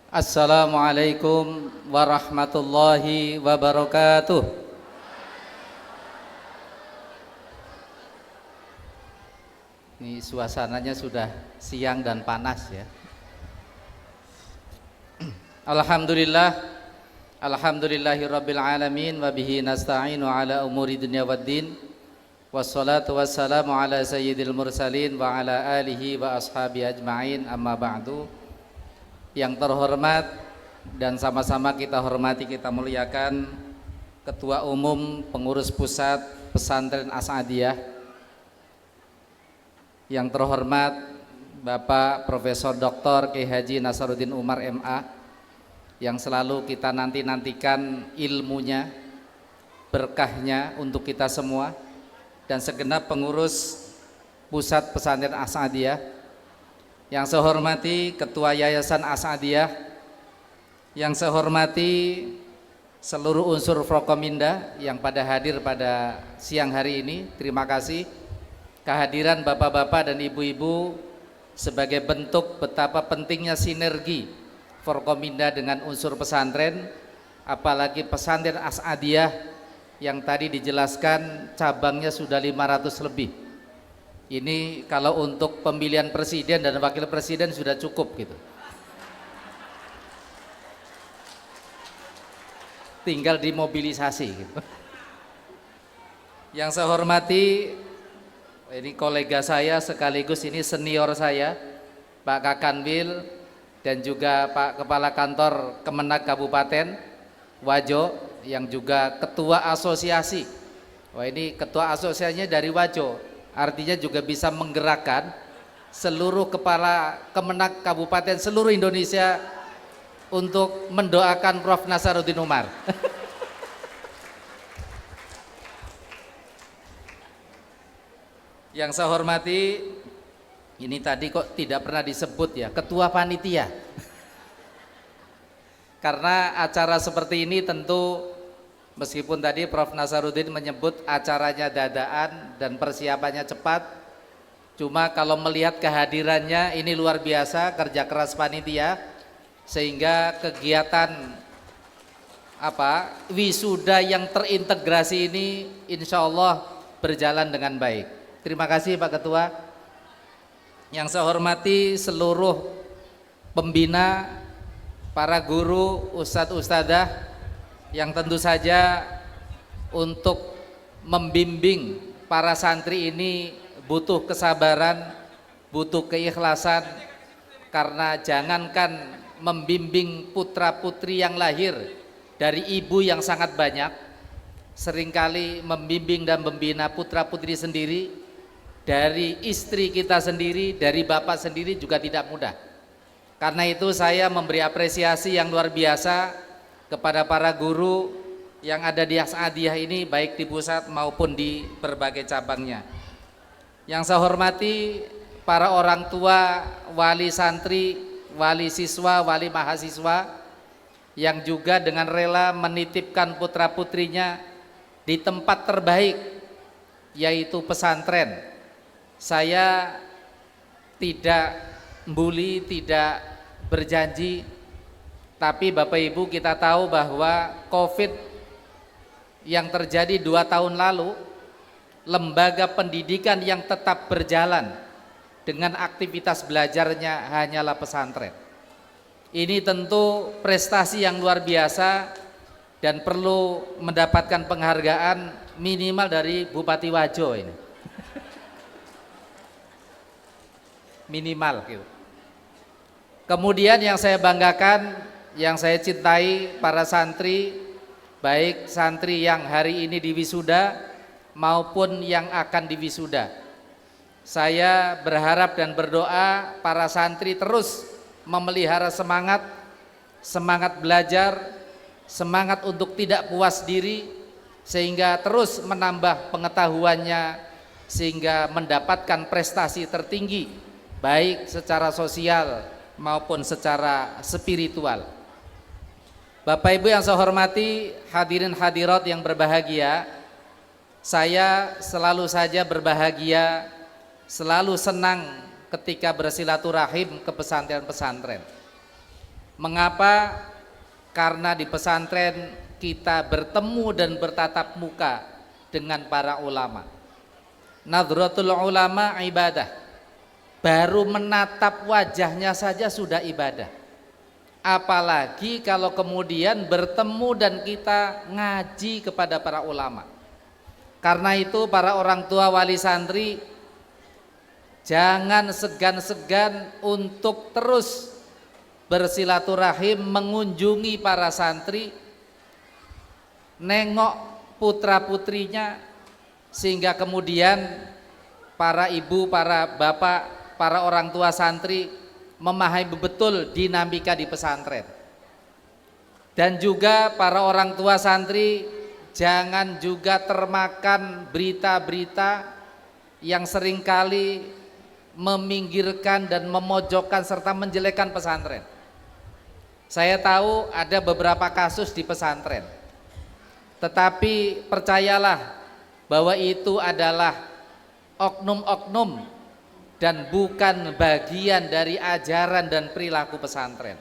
Assalamualaikum warahmatullahi wabarakatuh. Ini suasananya sudah siang dan panas ya. Alhamdulillah, alhamdulillahirabbil alamin wa bihi nasta'inu ala umuri dunya waddin. Wassalatu wassalamu ala sayyidil mursalin wa ala alihi wa ashabi ajma'in, amma ba'du. Yang terhormat dan sama-sama kita hormati, kita muliakan Ketua Umum Pengurus Pusat Pesantren As'adiyah, yang terhormat Bapak Profesor Dr. Kiai Haji Nasaruddin Umar MA, yang selalu kita nantikan ilmunya, berkahnya untuk kita semua, dan segenap pengurus Pusat Pesantren As'adiyah. Yang saya hormati Ketua Yayasan As'adiyah, yang saya hormati seluruh unsur Forkominda yang pada hadir pada siang hari ini. Terima kasih kehadiran bapak-bapak dan ibu-ibu sebagai bentuk betapa pentingnya sinergi Forkominda dengan unsur pesantren, apalagi pesantren As'adiyah yang tadi dijelaskan cabangnya sudah 500 lebih. Ini kalau untuk pemilihan presiden dan wakil presiden sudah cukup gitu. Tinggal dimobilisasi gitu. Yang saya hormati, ini kolega saya sekaligus ini senior saya, Pak Kakanwil, dan juga Pak Kepala Kantor Kemenak Kabupaten Wajo, yang juga ketua asosiasi. Wah, ini ketua asosiasinya dari Wajo, artinya juga bisa menggerakkan seluruh kepala Kemenak Kabupaten seluruh Indonesia untuk mendoakan Prof. Nasaruddin Umar. Yang saya hormati, ini tadi kok tidak pernah disebut ya, ketua panitia. Karena acara seperti ini tentu, meskipun tadi Prof. Nasaruddin menyebut acaranya dadaan dan persiapannya cepat, cuma kalau melihat kehadirannya ini luar biasa, kerja keras panitia, sehingga kegiatan wisuda yang terintegrasi ini insya Allah berjalan dengan baik. Terima kasih Pak Ketua. Yang saya hormati seluruh pembina, para guru, ustadz ustadzah, yang tentu saja untuk membimbing para santri ini butuh kesabaran, butuh keikhlasan, karena jangankan membimbing putra putri yang lahir dari ibu yang sangat banyak, seringkali membimbing dan membina putra putri sendiri, dari istri kita sendiri, dari bapak sendiri juga tidak mudah. Karena itu saya memberi apresiasi yang luar biasa kepada para guru yang ada di As'adiyah ini, baik di pusat maupun di berbagai cabangnya. Yang saya hormati para orang tua, wali santri, wali siswa, wali mahasiswa, yang juga dengan rela menitipkan putra putrinya di tempat terbaik, yaitu pesantren. Saya tidak membuli, tidak berjanji, tapi Bapak Ibu kita tahu bahwa COVID yang terjadi 2 tahun lalu, lembaga pendidikan yang tetap berjalan dengan aktivitas belajarnya hanyalah pesantren. Ini tentu prestasi yang luar biasa dan perlu mendapatkan penghargaan minimal dari Bupati Wajo ini. Minimal gitu. Kemudian yang saya banggakan, yang saya cintai, para santri, baik santri yang hari ini diwisuda maupun yang akan diwisuda. Saya berharap dan berdoa para santri terus memelihara semangat belajar, semangat untuk tidak puas diri, sehingga terus menambah pengetahuannya, sehingga mendapatkan prestasi tertinggi baik secara sosial maupun secara spiritual. Bapak Ibu yang saya hormati, hadirin hadirat yang berbahagia, saya selalu saja berbahagia, selalu senang ketika bersilaturahim ke pesantren-pesantren. Mengapa? Karena di pesantren kita bertemu dan bertatap muka dengan para ulama. Nadratul ulama ibadah. Baru menatap wajahnya saja sudah ibadah. Apalagi kalau kemudian bertemu dan kita ngaji kepada para ulama. Karena itu para orang tua wali santri jangan segan-segan untuk terus bersilaturahim, mengunjungi para santri, nengok putra-putrinya, sehingga kemudian para ibu, para bapak, para orang tua santri memahami betul dinamika di pesantren. Dan juga para orang tua santri jangan juga termakan berita-berita yang seringkali meminggirkan dan memojokkan serta menjelekkan pesantren. Saya tahu ada beberapa kasus di pesantren, tetapi percayalah bahwa itu adalah oknum-oknum dan bukan bagian dari ajaran dan perilaku pesantren.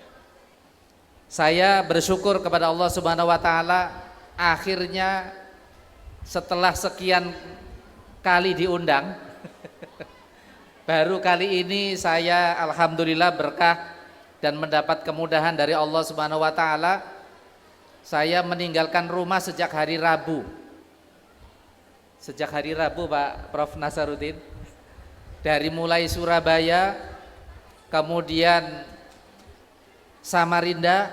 Saya bersyukur kepada Allah Subhanahu wa taala, akhirnya setelah sekian kali diundang baru kali ini saya alhamdulillah berkah dan mendapat kemudahan dari Allah Subhanahu wa taala. Saya meninggalkan rumah sejak hari Rabu. Sejak hari Rabu Pak Prof Nasaruddin. Dari mulai Surabaya, kemudian Samarinda,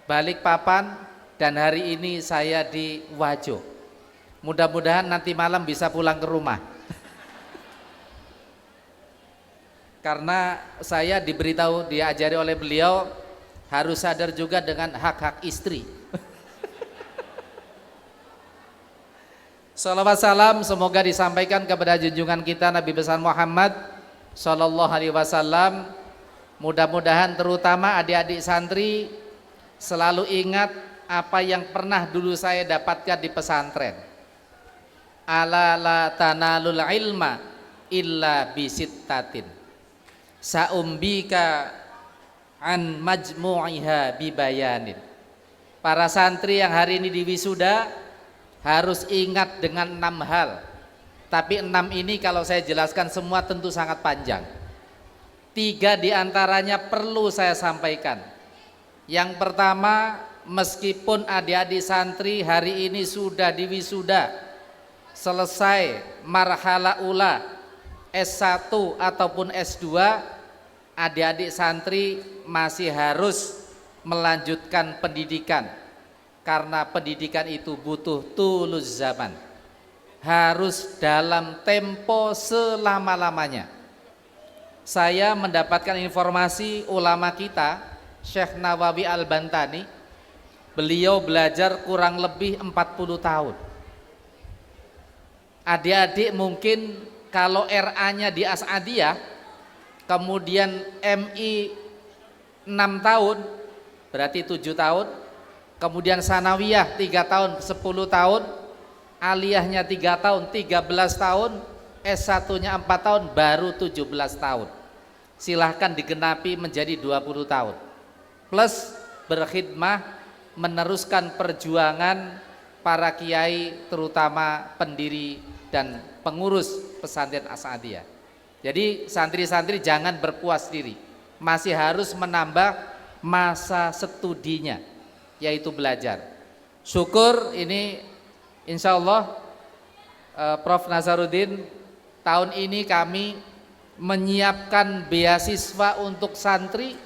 Balikpapan, dan hari ini saya di Wajo. Mudah-mudahan nanti malam bisa pulang ke rumah. Karena saya diberitahu, diajari oleh beliau harus sadar juga dengan hak-hak istri. Salawat salam semoga disampaikan kepada junjungan kita Nabi besar Muhammad Sallallahu Alaihi Wasallam. Mudah-mudahan terutama adik-adik santri selalu ingat apa yang pernah dulu saya dapatkan di pesantren. Ala la tanalul ilma illa bisittatin. Saumbika an majmu'iha bibayanin. Para santri yang hari ini di wisuda harus ingat dengan 6 hal. Tapi 6 ini kalau saya jelaskan semua tentu sangat panjang. 3 diantaranya perlu saya sampaikan. Yang pertama, meskipun adik-adik santri hari ini sudah di wisuda, selesai marhala ula, S1 ataupun S2, adik-adik santri masih harus melanjutkan pendidikan, karena pendidikan itu butuh tulus zaman, harus dalam tempo selama-lamanya. Saya mendapatkan informasi ulama kita Syekh Nawawi Al-Bantani, beliau belajar kurang lebih 40 tahun. Adik-adik mungkin kalau RA-nya di As'adiyah, kemudian MI 6 tahun, berarti 7 tahun, kemudian Sanawiyah 3 tahun, 10 tahun, Aliyahnya 3 tahun, 13 tahun, S1-nya 4 tahun, baru 17 tahun. Silahkan digenapi menjadi 20 tahun. Plus berkhidmah, meneruskan perjuangan para kiai, terutama pendiri dan pengurus pesantren As'adiyah. Jadi santri-santri jangan berpuas diri, masih harus menambah masa studinya, yaitu belajar. Syukur ini insya Allah Prof Nasaruddin, tahun ini kami menyiapkan beasiswa untuk santri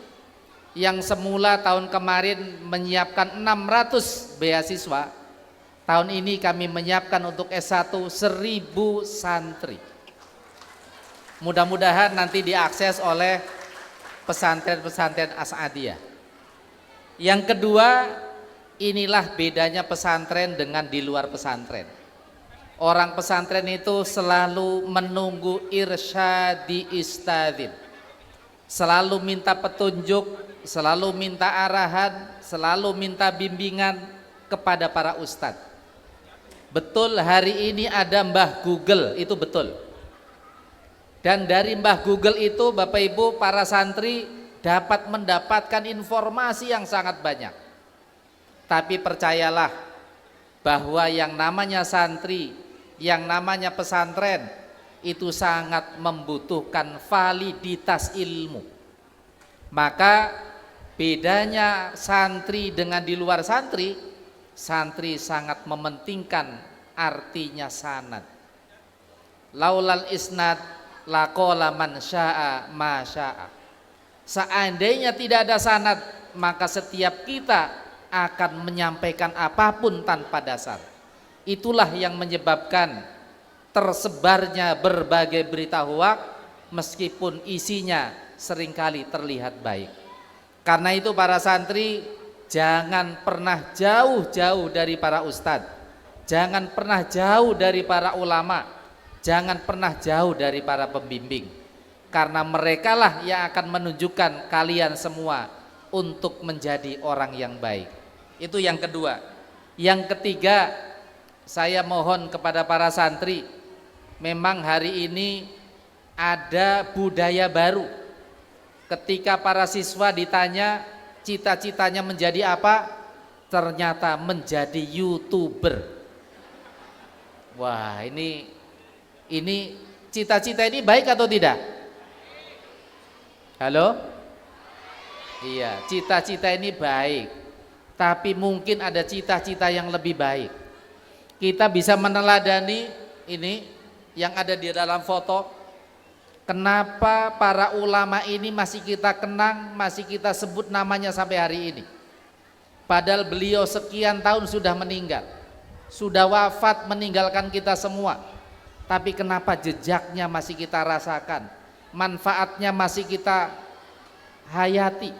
yang semula tahun kemarin menyiapkan 600 beasiswa. Tahun ini kami menyiapkan untuk S1 1000 santri. Mudah-mudahan nanti diakses oleh pesantren-pesantren As'adiyah. Yang kedua, inilah bedanya pesantren dengan di luar pesantren. Orang pesantren itu selalu menunggu irsyadi istadzin, selalu minta petunjuk, selalu minta arahan, selalu minta bimbingan kepada para ustadz. Betul hari ini ada Mbah Google, itu betul. Dan dari Mbah Google itu Bapak Ibu para santri dapat mendapatkan informasi yang sangat banyak. Tapi percayalah bahwa yang namanya santri, yang namanya pesantren itu sangat membutuhkan validitas ilmu. Maka bedanya santri dengan di luar santri, santri sangat mementingkan artinya sanad. Laulal isnad laqala man syaa ma syaa. Seandainya tidak ada sanad, maka setiap kita akan menyampaikan apapun tanpa dasar. Itulah yang menyebabkan tersebarnya berbagai berita hoak meskipun isinya seringkali terlihat baik. Karena itu para santri jangan pernah jauh-jauh dari para ustadz, jangan pernah jauh dari para ulama, jangan pernah jauh dari para pembimbing. Karena merekalah yang akan menunjukkan kalian semua untuk menjadi orang yang baik. Itu yang kedua. Yang ketiga, saya mohon kepada para santri, memang hari ini ada budaya baru. Ketika para siswa ditanya cita-citanya menjadi apa, ternyata menjadi YouTuber. Wah, ini cita-cita ini baik atau tidak? Halo? Iya, cita-cita ini baik, tapi mungkin ada cita-cita yang lebih baik. Kita bisa meneladani ini yang ada di dalam foto. Kenapa para ulama ini masih kita kenang, masih kita sebut namanya sampai hari ini? Padahal beliau sekian tahun sudah meninggal, sudah wafat meninggalkan kita semua. Tapi kenapa jejaknya masih kita rasakan, manfaatnya masih kita hayati?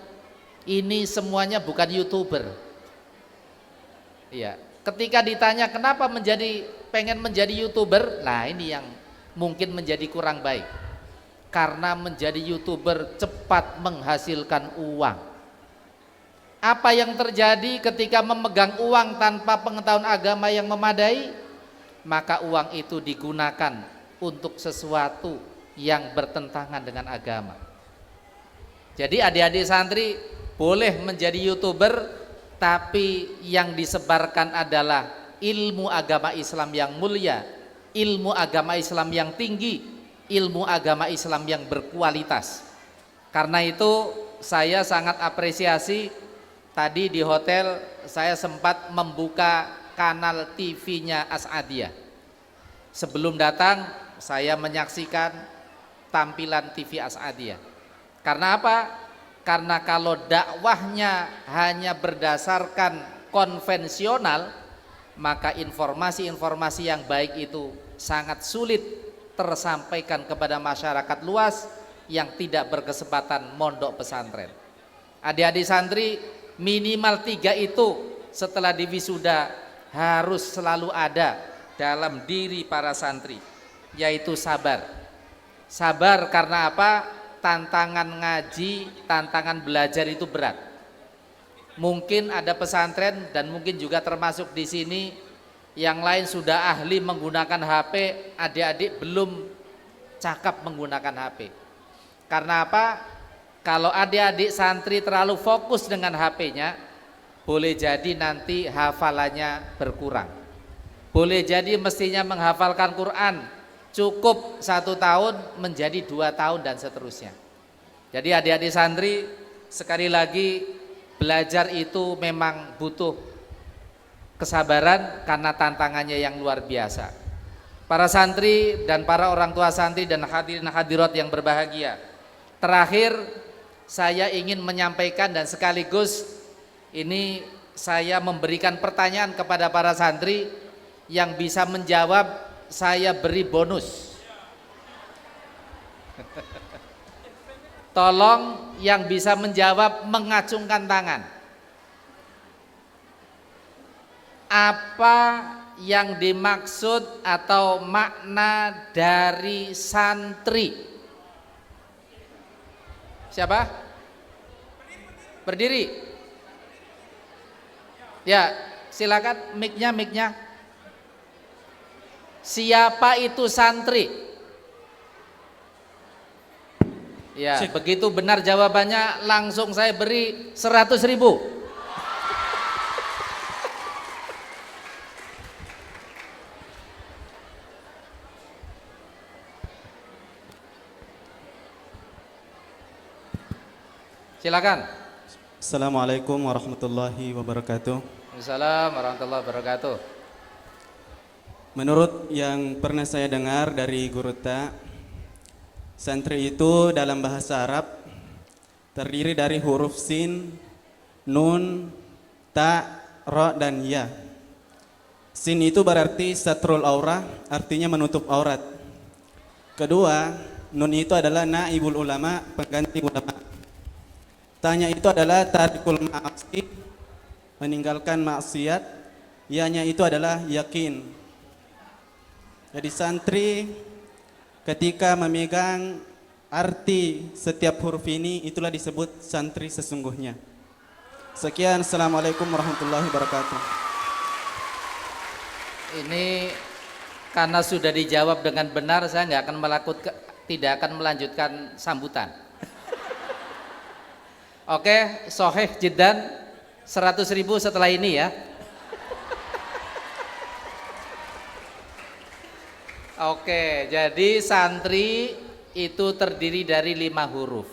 Ini semuanya bukan YouTuber. Iya, ketika ditanya kenapa pengen menjadi YouTuber, nah ini yang mungkin menjadi kurang baik. Karena menjadi YouTuber cepat menghasilkan uang. Apa yang terjadi ketika memegang uang tanpa pengetahuan agama yang memadai? Maka uang itu digunakan untuk sesuatu yang bertentangan dengan agama. Jadi adik-adik santri boleh menjadi YouTuber, tapi yang disebarkan adalah ilmu agama Islam yang mulia, ilmu agama Islam yang tinggi, ilmu agama Islam yang berkualitas. Karena itu saya sangat apresiasi, tadi di hotel saya sempat membuka kanal TV-nya As-Adiyah. Sebelum datang saya menyaksikan tampilan TV As-Adiyah. Karena apa? Karena kalau dakwahnya hanya berdasarkan konvensional, maka informasi-informasi yang baik itu sangat sulit tersampaikan kepada masyarakat luas yang tidak berkesempatan mondok pesantren. Adik-adik santri, minimal 3 itu setelah diwisuda harus selalu ada dalam diri para santri, yaitu sabar. Sabar karena apa? Tantangan ngaji, tantangan belajar itu berat. Mungkin ada pesantren dan mungkin juga termasuk di sini yang lain sudah ahli menggunakan HP, adik-adik belum cakap menggunakan HP. Karena apa? Kalau adik-adik santri terlalu fokus dengan HP-nya, boleh jadi nanti hafalannya berkurang. Boleh jadi mestinya menghafalkan Quran cukup 1 tahun menjadi 2 tahun dan seterusnya. Jadi adik-adik santri, sekali lagi belajar itu memang butuh kesabaran karena tantangannya yang luar biasa. Para santri dan para orang tua santri dan hadirin hadirat yang berbahagia, terakhir saya ingin menyampaikan dan sekaligus ini saya memberikan pertanyaan kepada para santri, yang bisa menjawab saya beri bonus. Tolong yang bisa menjawab mengacungkan tangan. Apa yang dimaksud atau makna dari santri? Siapa? Berdiri. Ya, silakan mic-nya. Siapa itu santri? Ya, begitu benar jawabannya langsung saya beri 100.000. Silakan. Assalamualaikum warahmatullahi wabarakatuh. Assalamualaikum warahmatullahi wabarakatuh. Menurut yang pernah saya dengar dari Guru Ta, santri itu dalam bahasa Arab terdiri dari huruf sin, nun, ta, ro, dan ya. Sin itu berarti satrul aurah, artinya menutup aurat. Kedua, nun itu adalah naibul ulama, pengganti ulama. Tanya itu adalah tarikul ma'asi, meninggalkan maksiat. Yanya itu adalah yakin. Jadi santri ketika memegang arti setiap huruf ini, itulah disebut santri sesungguhnya. Sekian, assalamualaikum warahmatullahi wabarakatuh. Ini karena sudah dijawab dengan benar, saya tidak akan melanjutkan sambutan. Oke, soheh jiddan, 100.000 setelah ini ya. Oke, jadi santri itu terdiri dari 5 huruf.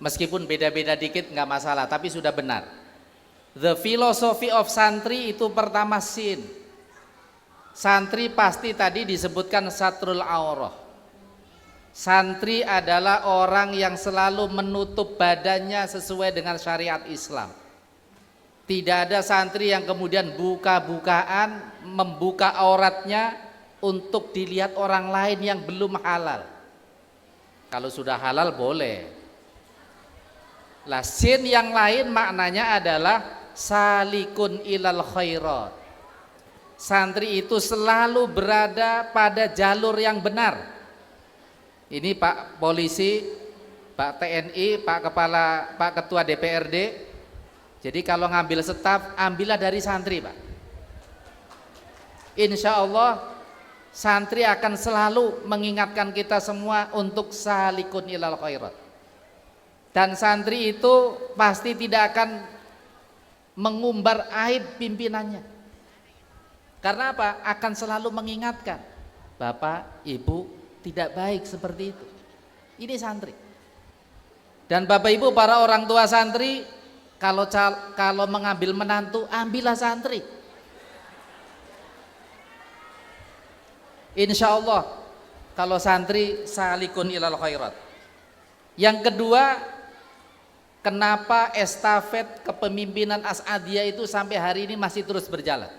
Meskipun beda-beda dikit nggak masalah, tapi sudah benar. The philosophy of santri itu pertama sin. Santri pasti tadi disebutkan satrul aurah. Santri adalah orang yang selalu menutup badannya sesuai dengan syariat Islam. Tidak ada santri yang kemudian buka-bukaan membuka auratnya untuk dilihat orang lain yang belum halal. Kalau sudah halal boleh. Lah sin yang lain maknanya adalah salikun ilal khairat. Santri itu selalu berada pada jalur yang benar. Ini Pak Polisi, Pak TNI, Pak Ketua DPRD. Jadi kalau ngambil staf, ambillah dari santri, Pak. Insya Allah santri akan selalu mengingatkan kita semua untuk salikun ilal khairat. Dan santri itu pasti tidak akan mengumbar aib pimpinannya. Karena apa? Akan selalu mengingatkan, Bapak, Ibu, tidak baik seperti itu. Ini santri. Dan Bapak Ibu para orang tua santri, kalau mengambil menantu, ambillah santri. Insya Allah kalau santri salikun ilal khairat. Yang kedua, kenapa estafet kepemimpinan As'adiyah itu sampai hari ini masih terus berjalan?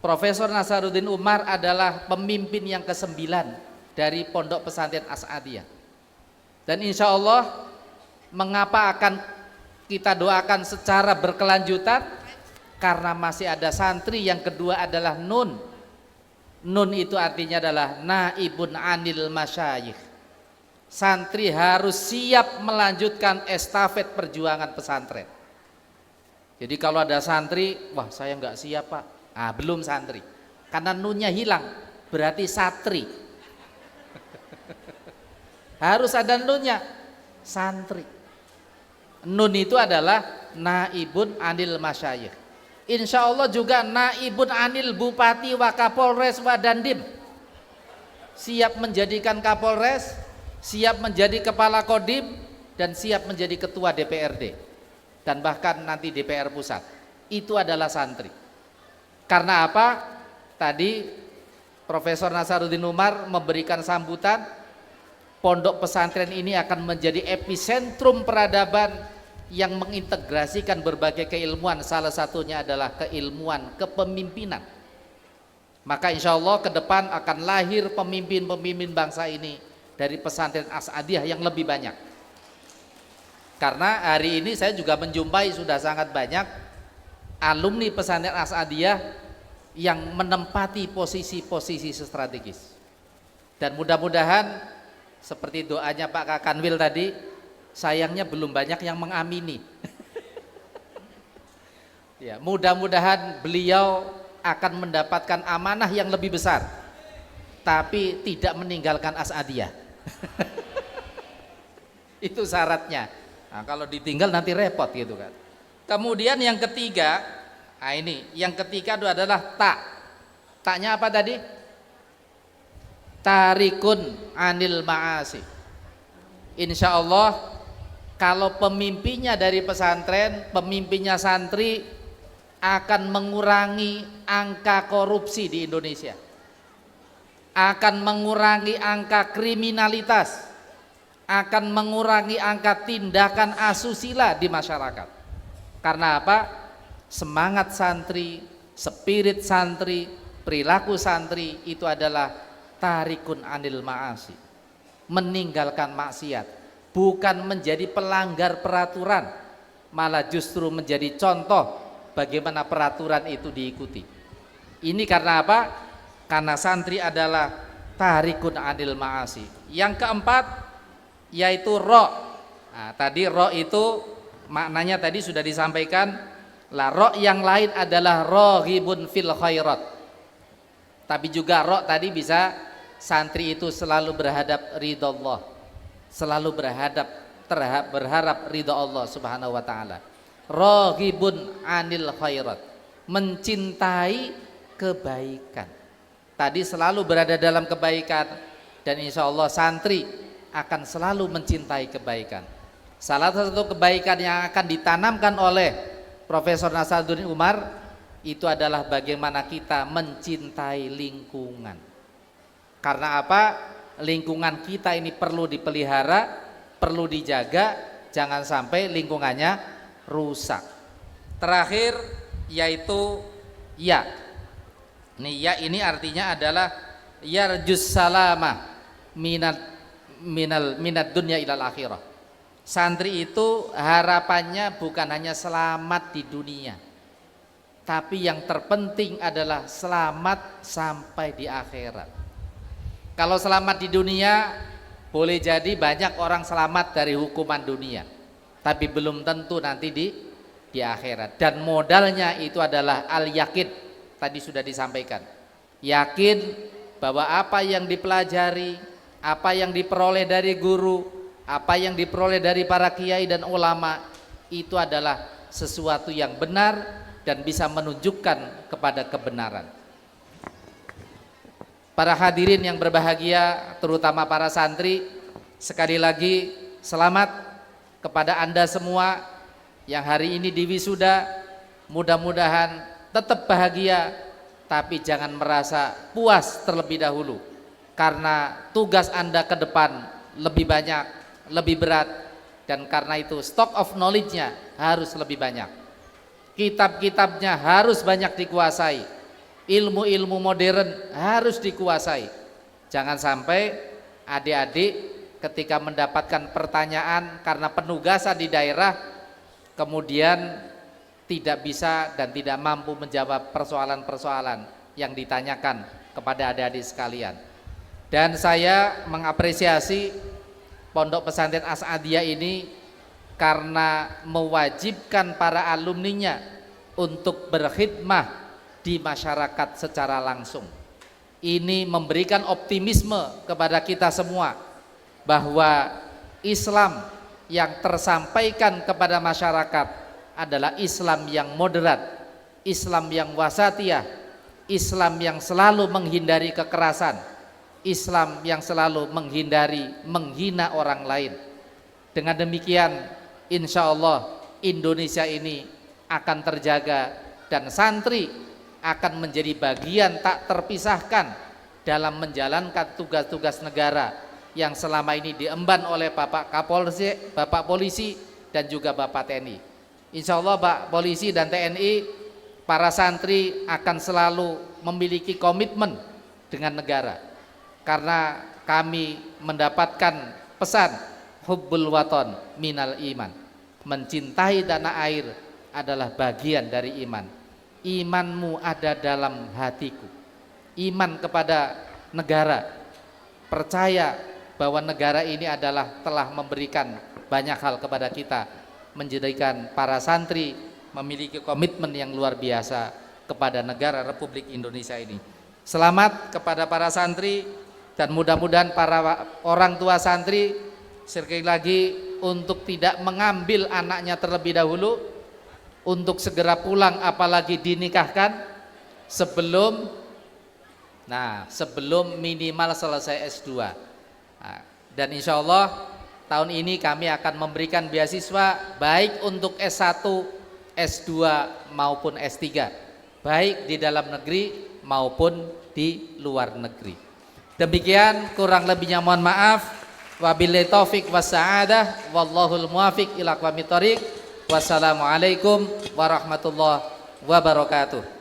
Profesor Nasaruddin Umar adalah pemimpin yang ke-9 dari Pondok Pesantren As'adiyah. Dan insya Allah mengapa akan kita doakan secara berkelanjutan? Karena masih ada santri yang kedua adalah nun. Nun itu artinya adalah naibun anil masyayikh. Santri harus siap melanjutkan estafet perjuangan pesantren. Jadi kalau ada santri, wah saya nggak siap Pak. Belum santri, karena nunnya hilang, berarti satri. Harus ada nunnya, santri. Nun itu adalah naibun anil masyayikh. Insya Allah juga naibun anil bupati wa kapolres wa dandim. Siap menjadikan kapolres, siap menjadi kepala kodim, dan siap menjadi ketua DPRD. Dan bahkan nanti DPR pusat. Itu adalah santri. Karena apa? Tadi Profesor Nasaruddin Umar memberikan sambutan, pondok pesantren ini akan menjadi epicentrum peradaban yang mengintegrasikan berbagai keilmuan, salah satunya adalah keilmuan kepemimpinan. Maka insya Allah ke depan akan lahir pemimpin-pemimpin bangsa ini dari pesantren As'adiyah yang lebih banyak. Karena hari ini saya juga menjumpai sudah sangat banyak alumni pesantren As'adiyah yang menempati posisi-posisi strategis. Dan mudah-mudahan seperti doanya Pak Kakanwil tadi, sayangnya belum banyak yang mengamini. Ya, mudah-mudahan beliau akan mendapatkan amanah yang lebih besar, tapi tidak meninggalkan As'adiyah. Itu syaratnya. Nah, kalau ditinggal nanti repot gitu kan. Kemudian yang ketiga, nah ini yang ketiga itu adalah tak. Taknya apa tadi? Tarikun anil ma'asi. Insya Allah kalau pemimpinnya dari pesantren, pemimpinnya santri akan mengurangi angka korupsi di Indonesia, akan mengurangi angka kriminalitas, akan mengurangi angka tindakan asusila di masyarakat. Karena apa? Semangat santri, spirit santri, perilaku santri itu adalah tarikun anil ma'asi, meninggalkan maksiat, bukan menjadi pelanggar peraturan, malah justru menjadi contoh bagaimana peraturan itu diikuti. Ini karena apa? Karena santri adalah tarikun anil ma'asi. Yang keempat yaitu ro. Nah, tadi ro itu maknanya tadi sudah disampaikan. Lah ro yang lain adalah rohibun fil khairat. Tapi juga ro tadi bisa santri itu selalu berhadap ridha Allah, selalu berharap ridha Allah Subhanahu wa taala. Rohibun anil khairat, mencintai kebaikan. Tadi selalu berada dalam kebaikan, dan insya Allah santri akan selalu mencintai kebaikan. Salah satu kebaikan yang akan ditanamkan oleh Profesor Nasaruddin Umar itu adalah bagaimana kita mencintai lingkungan. Karena apa? Lingkungan kita ini perlu dipelihara, perlu dijaga, jangan sampai lingkungannya rusak. Terakhir yaitu ya. Ini artinya adalah yarjus salamah minat dunya ilal akhirah. Santri itu harapannya bukan hanya selamat di dunia, tapi yang terpenting adalah selamat sampai di akhirat. Kalau selamat di dunia, boleh jadi banyak orang selamat dari hukuman dunia, tapi belum tentu nanti di akhirat. Dan modalnya itu adalah al-yakin, tadi sudah disampaikan. Yakin bahwa apa yang dipelajari, apa yang diperoleh dari guru, apa yang diperoleh dari para kiai dan ulama itu adalah sesuatu yang benar dan bisa menunjukkan kepada kebenaran. Para hadirin yang berbahagia, terutama para santri, sekali lagi selamat kepada Anda semua yang hari ini diwisuda. Mudah-mudahan tetap bahagia, tapi jangan merasa puas terlebih dahulu, karena tugas Anda ke depan lebih banyak, lebih berat, dan karena itu stock of knowledge-nya harus lebih banyak. Kitab-kitabnya harus banyak dikuasai, ilmu-ilmu modern harus dikuasai. Jangan sampai adik-adik ketika mendapatkan pertanyaan karena penugasan di daerah kemudian tidak bisa dan tidak mampu menjawab persoalan-persoalan yang ditanyakan kepada adik-adik sekalian. Dan saya mengapresiasi Pondok Pesantren As'adiyah ini karena mewajibkan para alumninya untuk berkhidmah di masyarakat secara langsung. Ini memberikan optimisme kepada kita semua bahwa Islam yang tersampaikan kepada masyarakat adalah Islam yang moderat, Islam yang wasatiyah, Islam yang selalu menghindari kekerasan, Islam yang selalu menghina orang lain. Dengan demikian insya Allah Indonesia ini akan terjaga dan santri akan menjadi bagian tak terpisahkan dalam menjalankan tugas-tugas negara yang selama ini diemban oleh Bapak Kapolsek, Bapak Polisi, dan juga Bapak TNI. Insya Allah Pak Polisi dan TNI, para santri akan selalu memiliki komitmen dengan negara, karena kami mendapatkan pesan hubbul waton minal iman, mencintai tanah air adalah bagian dari iman. Imanmu ada dalam hatiku, iman kepada negara, percaya bahwa negara ini adalah telah memberikan banyak hal kepada kita, menjadikan para santri memiliki komitmen yang luar biasa kepada negara Republik Indonesia ini. Selamat kepada para santri, dan mudah-mudahan para orang tua santri sekali lagi untuk tidak mengambil anaknya terlebih dahulu, untuk segera pulang apalagi dinikahkan sebelum minimal selesai S2. Dan insya Allah tahun ini kami akan memberikan beasiswa baik untuk S1, S2 maupun S3, baik di dalam negeri maupun di luar negeri. Demikian, kurang lebihnya mohon maaf. Wabillahi taufik wassa'adah, wallahul muwafiq ila aqwamit thoriq. Wassalamualaikum warahmatullahi wabarakatuh.